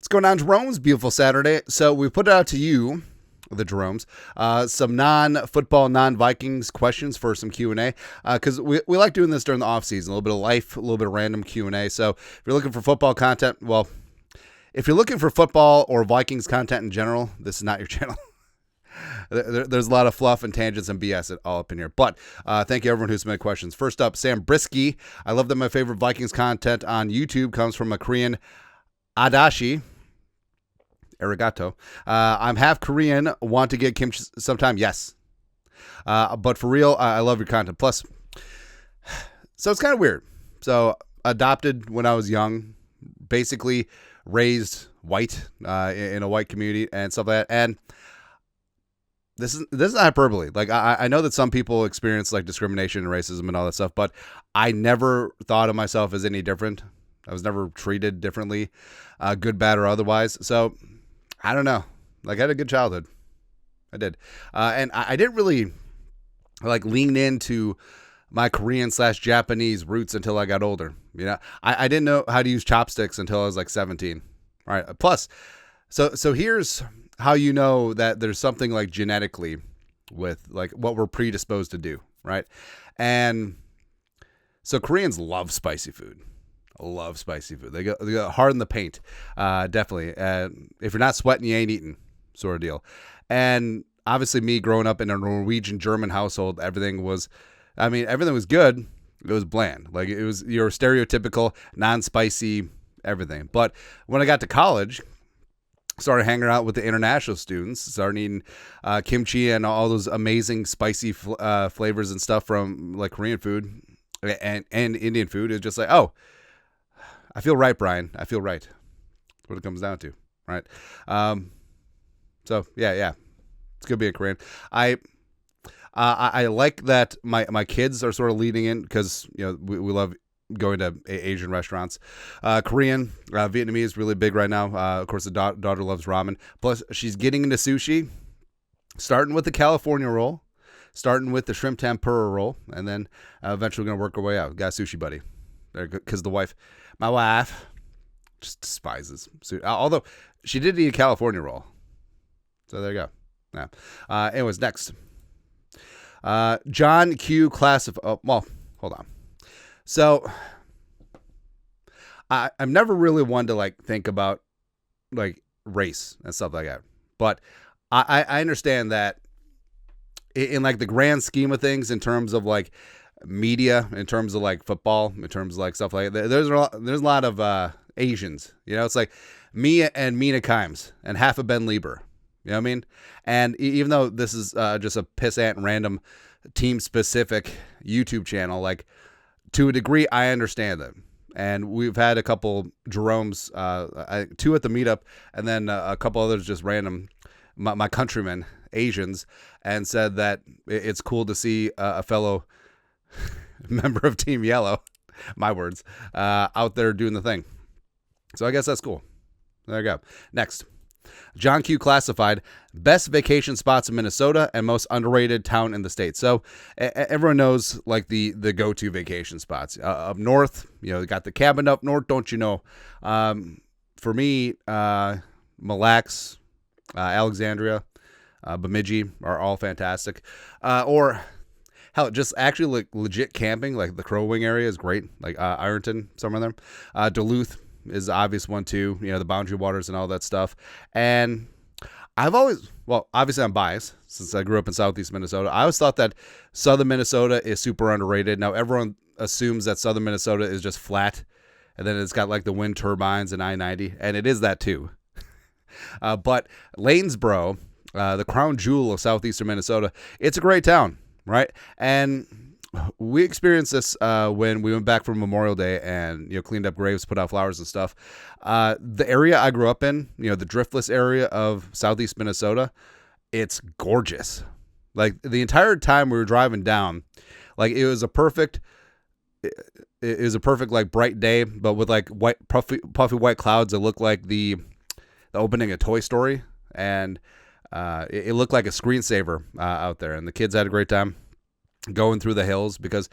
going on, Jeromes? Beautiful Saturday. So we put it out to you, the Jeromes, some non-football, non-Vikings questions for some Q&A, because we like doing this during the offseason, a little bit of life, a little bit of random Q&A. So if you're looking for football content, well, if you're looking for football or Vikings content in general, this is not your channel. There's a lot of fluff and tangents and BS all up in here. But thank you, everyone who submitted questions. First up, Sam Brisky. I love that my favorite Vikings content on YouTube comes from a Korean Adashi. Arigato. I'm half Korean. Want to get kimchi sometime? Yes. But for real, I love your content. Plus, so it's kind of weird. So adopted when I was young, basically raised white in a white community and stuff like that. And this is hyperbole. Like I know that some people experience like discrimination and racism and all that stuff, but I never thought of myself as any different. I was never treated differently, good, bad, or otherwise. So I don't know. Like I had a good childhood. I did. And I didn't really like lean into my Korean/Japanese roots until I got older. You know, I didn't know how to use chopsticks until I was like 17. All right. Plus, so here's how you know that there's something like genetically with like what we're predisposed to do, right? And so Koreans love spicy food. Love spicy food. They go hard in the paint, definitely. If you're not sweating, you ain't eating, sort of deal. And obviously, me growing up in a Norwegian German household, everything was good. It was bland. Like it was your stereotypical non-spicy everything. But when I got to college, started hanging out with the international students, started eating kimchi and all those amazing spicy flavors and stuff from like Korean food and Indian food. It's just like, oh, I feel right, Brian. I feel right. That's what it comes down to, right? So yeah, it's gonna be a Korean. I like that my kids are sort of leading in because you know we love going to Asian restaurants. Korean, Vietnamese, really big right now. Of course, the daughter loves ramen. Plus, she's getting into sushi, starting with the California roll, starting with the shrimp tempura roll, and then eventually going to work her way out. Got a sushi buddy. Because my wife, just despises sushi. Although, she did eat a California roll. So there you go. Yeah. Anyways, next. John Q. Oh, well, hold on. So, I'm never really one to like think about like race and stuff like that. But I understand that in like the grand scheme of things, in terms of like media, in terms of like football, in terms of like stuff like that, there's a lot of Asians. You know, it's like me and Mina Kimes and half of Ben Lieber. You know what I mean? And even though this is just a pissant random team specific YouTube channel, like to a degree, I understand them. And we've had a couple Jeromes, 2 at the meetup, and then a couple others just random, my countrymen, Asians, and said that it's cool to see a fellow member of Team Yellow, my words, out there doing the thing. So I guess that's cool. There you go. Next. John Q. classified best vacation spots in Minnesota and most underrated town in the state. So everyone knows like the go-to vacation spots up north. You know, got the cabin up north, don't you know? For me, Mille Lacs, Alexandria, Bemidji are all fantastic. Or hell, just actually like legit camping, like the Crow Wing area is great. Like Ironton, somewhere there. Duluth is the obvious one too, you know, the Boundary Waters and all that stuff. And I've always, well, obviously I'm biased since I grew up in Southeast Minnesota. I always thought that Southern Minnesota is super underrated. Now everyone assumes that Southern Minnesota is just flat and then it's got like the wind turbines and I-90, and it is that too. But Lanesboro, the crown jewel of Southeastern Minnesota, it's a great town, right? And we experienced this when we went back from Memorial Day and, you know, cleaned up graves, put out flowers and stuff. The area I grew up in, you know, the driftless area of Southeast Minnesota, it's gorgeous. Like the entire time we were driving down, like it was a perfect like bright day, but with like white puffy white clouds that looked like the opening of Toy Story, and it looked like a screensaver out there, and the kids had a great time going through the hills because,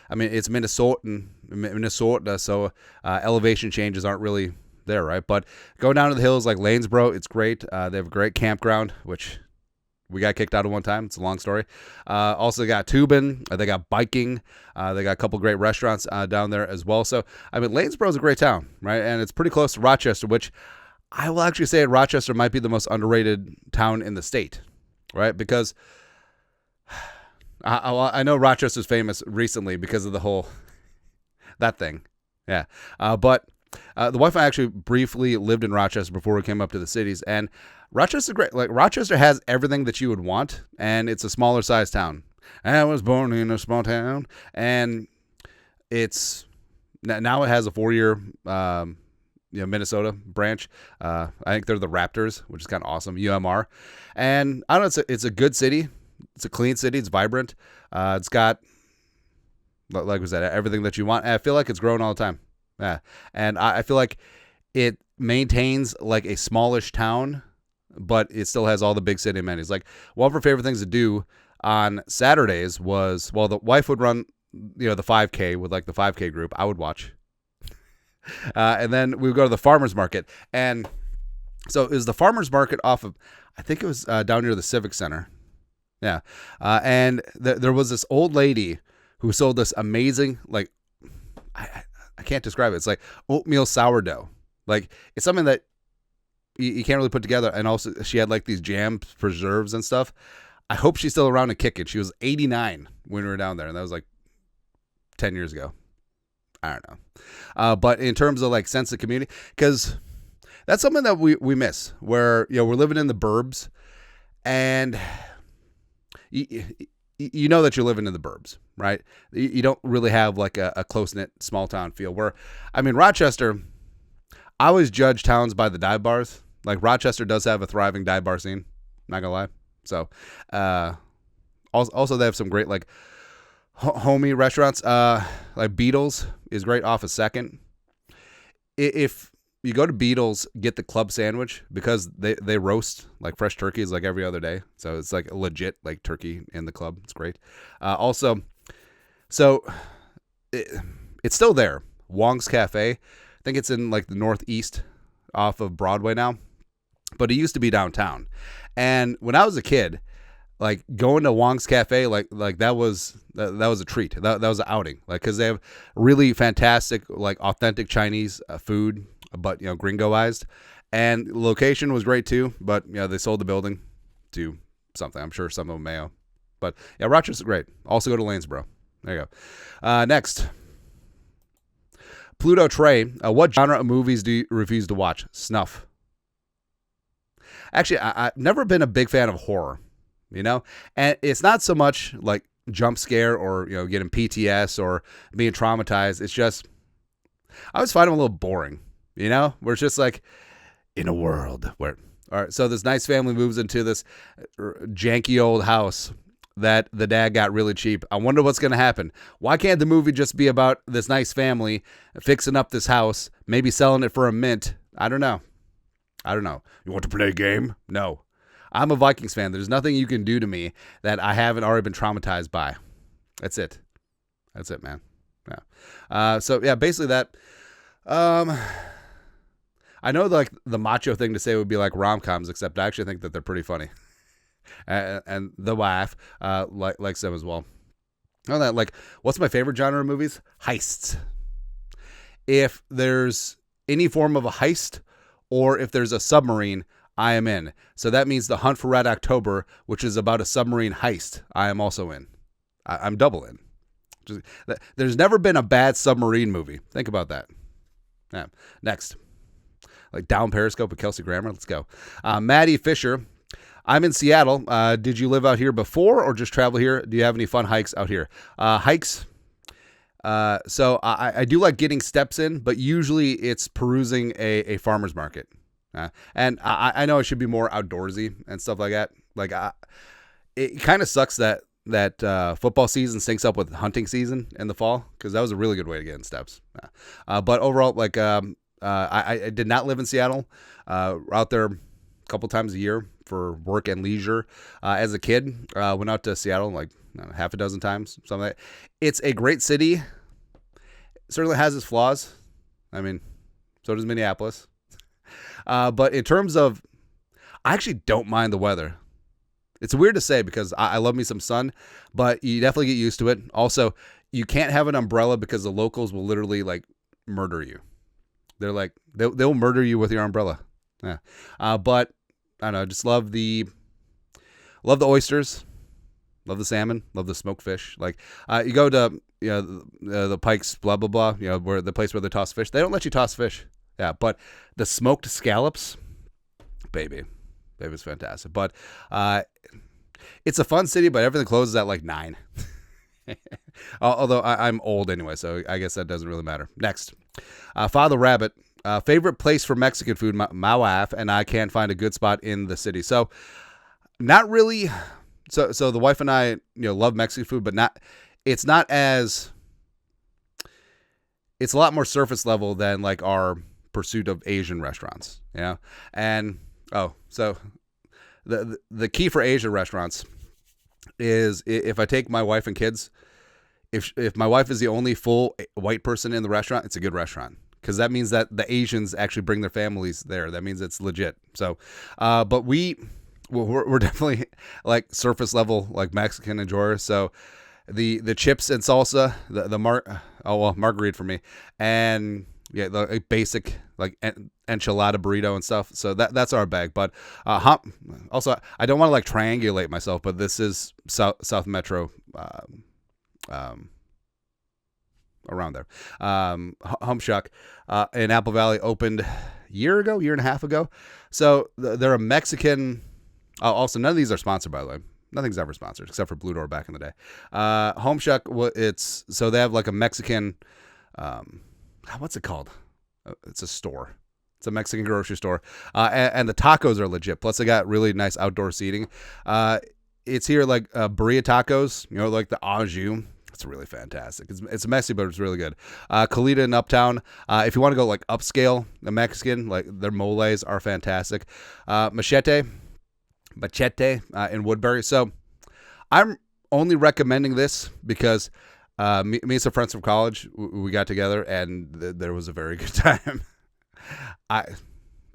I mean, it's Minnesota, so elevation changes aren't really there, right? But going down to the hills like Lanesboro, it's great. They have a great campground, which we got kicked out of one time. It's a long story. Also, they got tubing. They got biking. They got a couple great restaurants down there as well. So, I mean, Lanesboro is a great town, right? And it's pretty close to Rochester, which I will actually say Rochester might be the most underrated town in the state, right? Because I know Rochester's famous recently because of the whole that thing. Yeah. But the wife and I actually briefly lived in Rochester before we came up to the cities, and Rochester's great. Like, Rochester has everything that you would want, and it's a smaller size town. I was born in a small town, and it's now it has a 4-year Minnesota branch. I think they're the Raptors, which is kind of awesome. UMR, and I don't know. It's a good city. It's a clean city. It's vibrant. It's got, like we said, everything that you want. And I feel like it's growing all the time. Yeah, and I feel like it maintains like a smallish town, but it still has all the big city amenities. Like, one of our favorite things to do on Saturdays was, well, the wife would run, the 5K with like the 5K group. I would watch. And then we would go to the farmer's market. And so it was the farmer's market off of, I think it was down near the Civic Center. Yeah. And there was this old lady who sold this amazing, like, I can't describe it. It's like oatmeal sourdough. Like, it's something that you can't really put together. And also, she had like these jams, preserves, and stuff. I hope she's still around and kicking. She was 89 when we were down there, and that was like 10 years ago. I don't know. But in terms of like sense of community, because that's something that we miss, where, we're living in the burbs, and you know that you're living in the burbs, right? You don't really have like a close-knit small town feel. Where, I mean, Rochester, I always judge towns by the dive bars. Like, Rochester does have a thriving dive bar scene, not gonna lie. So, also they have some great like homey restaurants. Like Beatles is great off of Second. If you go to Beatles, get the club sandwich, because they roast like fresh turkeys like every other day. So it's like a legit like turkey in the club. It's great. Also, so it's still there. Wong's Cafe. I think it's in like the northeast off of Broadway now, but it used to be downtown. And when I was a kid, like, going to Wong's Cafe, like that was a treat. That was an outing. Like, because they have really fantastic, like, authentic Chinese food, but gringoized, and location was great too. But they sold the building to something. I'm sure some of them Mayo, but yeah, Rochester's great. Also go to Lanesboro. There you go. Next, Pluto Trey. What genre of movies do you refuse to watch? Snuff. Actually, I've never been a big fan of horror. And it's not so much like jump scare or getting PTS or being traumatized. It's just, I always find them a little boring. Where it's just like, in a world where, all right, so this nice family moves into this janky old house that the dad got really cheap. I wonder what's going to happen. Why can't the movie just be about this nice family fixing up this house, maybe selling it for a mint? I don't know. You want to play a game? No. I'm a Vikings fan. There's nothing you can do to me that I haven't already been traumatized by. That's it, man. Yeah. So yeah, basically that. I know like the macho thing to say would be like rom-coms, except I actually think that they're pretty funny. And the wife likes them as well. I know that, like, what's my favorite genre of movies? Heists. If there's any form of a heist, or if there's a submarine, I am in. So that means The Hunt for Red October, which is about a submarine heist, I am also in. I'm double in. There's never been a bad submarine movie. Think about that. Yeah. Next. Like Down Periscope with Kelsey Grammer. Let's go. Maddie Fisher. I'm in Seattle. Did you live out here before or just travel here? Do you have any fun hikes out here? Hikes. So I do like getting steps in, but usually it's perusing a farmer's market. And I know I should be more outdoorsy and stuff like that. Like, it kind of sucks that football season syncs up with hunting season in the fall, because that was a really good way to get in steps. But overall, like, I did not live in Seattle. Out there a couple times a year for work and leisure. As a kid, went out to Seattle like half a dozen times, something like that. It's a great city. It certainly has its flaws. I mean, so does Minneapolis. But in terms of, I actually don't mind the weather. It's weird to say because I love me some sun, but you definitely get used to it. Also, you can't have an umbrella because the locals will literally like murder you. They're like, they'll murder you with your umbrella. Yeah. But I don't know, just love the oysters, love the salmon, love the smoked fish. Like, you go to, the Pikes, blah, blah, blah, where the place where they toss fish. They don't let you toss fish. Yeah. But the smoked scallops, baby, it's fantastic. But, it's a fun city, but everything closes at like 9. Although I'm old anyway, so I guess that doesn't really matter. Next, Father Rabbit, favorite place for Mexican food. My wife and I can't find a good spot in the city, so not really. So the wife and I, love Mexican food, but not. It's not as. It's a lot more surface level than like our pursuit of Asian restaurants, And so the key for Asian restaurants is if I take my wife and kids. If my wife is the only full white person in the restaurant, it's a good restaurant because that means that the Asians actually bring their families there. That means it's legit. So, but we're definitely like surface level, like Mexican enjoyers. So the chips and salsa, margarita for me, and the basic like enchilada burrito and stuff. So that's our bag. But also I don't want to like triangulate myself, but this is South Metro. Around there. Home Shuck in Apple Valley opened year and a half ago. So they're a Mexican. Also, none of these are sponsored, by the way. Nothing's ever sponsored except for Blue Door back in the day. Home Shuck, so they have like a Mexican. What's it called? It's a store. It's a Mexican grocery store, and the tacos are legit. Plus, they got really nice outdoor seating. It's here like burrito tacos, like the au jus. It's really fantastic. It's messy, but it's really good. Calita in Uptown. If you want to go like upscale, the Mexican, like their moles are fantastic. Machete in Woodbury. So I'm only recommending this because me and some friends from college, we got together and there was a very good time. I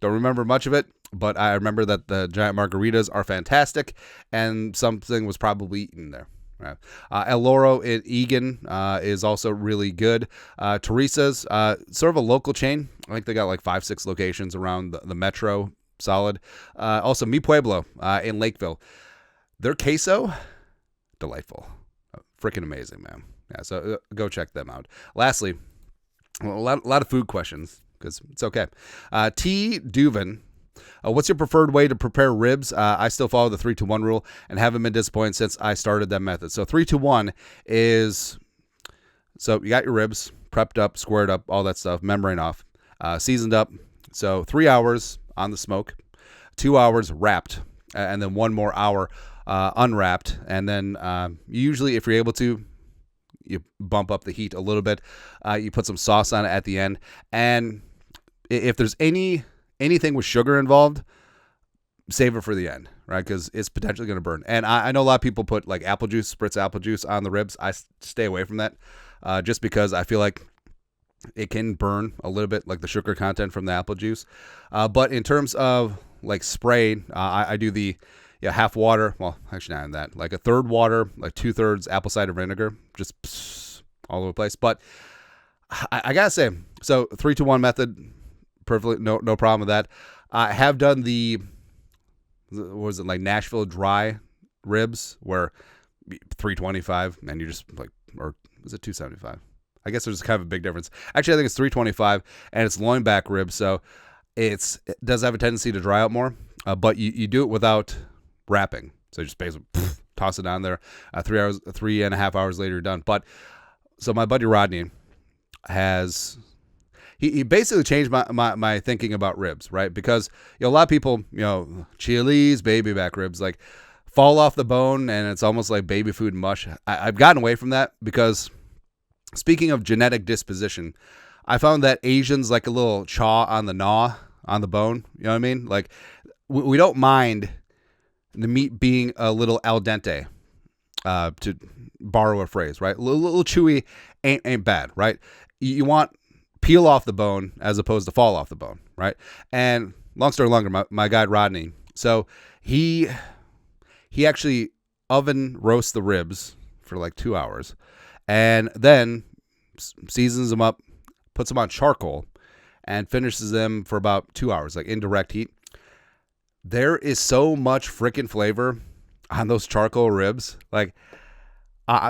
don't remember much of it, but I remember that the giant margaritas are fantastic and something was probably eaten there. Right. El Loro in Egan is also really good. Teresa's, sort of a local chain. I think they got like 5-6 locations around the metro. Solid. Also, Mi Pueblo in Lakeville. Their queso, delightful. Freaking amazing, man. Yeah, so go check them out. Lastly, a lot of food questions because it's okay. T. Duvin. What's your preferred way to prepare ribs? I still follow the 3-to-1 rule and haven't been disappointed since I started that method. So 3-to-1 is, so you got your ribs prepped up, squared up, all that stuff, membrane off, seasoned up. So 3 hours on the smoke, 2 hours wrapped, and then 1 more hour unwrapped. And then usually if you're able to, you bump up the heat a little bit. You put some sauce on it at the end. And if there's anything with sugar involved, save it for the end, right? Because it's potentially going to burn. And I know a lot of people put like apple juice, spritz apple juice on the ribs. I stay away from that just because I feel like it can burn a little bit, like the sugar content from the apple juice. But in terms of like spray, I do the half water. Well, actually not in that. Like a third water, like 2/3 apple cider vinegar, just all over the place. But I gotta say, so 3-to-1 method. Perfectly, no problem with that. I have done what was it, like Nashville dry ribs where 325 and you just like, or was it 275? I guess there's kind of a big difference. Actually, I think it's 325 and it's loin back ribs, so it does have a tendency to dry out more, but you do it without wrapping. So you just basically toss it down there. 3.5 hours later, you're done. But so my buddy Rodney has. He basically changed my thinking about ribs, right? Because a lot of people, Chili's baby back ribs, like fall off the bone and it's almost like baby food mush. I've gotten away from that because speaking of genetic disposition, I found that Asians like a little chaw on the gnaw on the bone. You know what I mean? Like we don't mind the meat being a little al dente, to borrow a phrase, right? A little chewy ain't bad, right? You want peel off the bone as opposed to fall off the bone, right? And long story longer, my guy Rodney, so he actually oven roasts the ribs for like 2 hours and then seasons them up, puts them on charcoal, and finishes them for about 2 hours, like in direct heat. There is so much freaking flavor on those charcoal ribs. Like,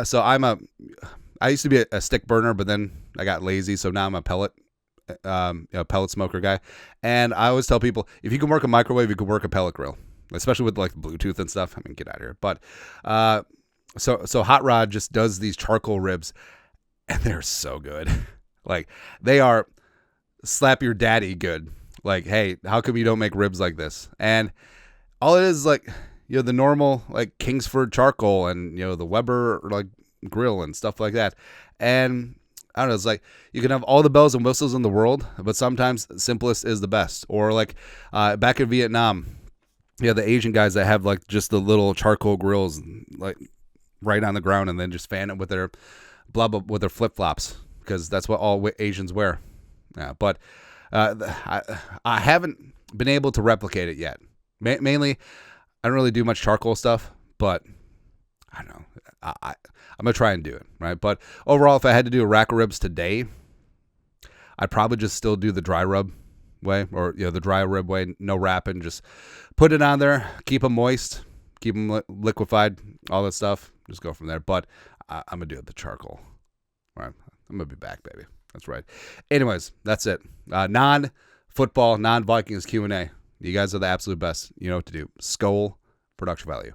so I used to be a stick burner, but then I got lazy, so now I'm a pellet smoker guy. And I always tell people, if you can work a microwave, you can work a pellet grill, especially with like Bluetooth and stuff. I mean, get out of here. But so Hot Rod just does these charcoal ribs, and they're so good. Like, they are slap your daddy good. Like, hey, how come you don't make ribs like this? And all it is like, the normal like Kingsford charcoal and the Weber like grill and stuff like that. And I don't know, it's like you can have all the bells and whistles in the world, but sometimes simplest is the best. Or like back in Vietnam, the Asian guys that have like just the little charcoal grills like right on the ground, and then just fan it with their flip flops, because that's what all Asians wear. Yeah, but I haven't been able to replicate it yet. Mainly, I don't really do much charcoal stuff, but I don't know. I'm going to try and do it, right? But overall, if I had to do a rack of ribs today, I'd probably just still do the dry rub way, or the dry rib way, no wrapping, just put it on there, keep them moist, keep them liquefied, all that stuff. Just go from there. But I'm going to do it the charcoal. All right. I'm going to be back, baby. That's right. Anyways, that's it. Non-football, non-Vikings Q&A. You guys are the absolute best. You know what to do. Skol, production value.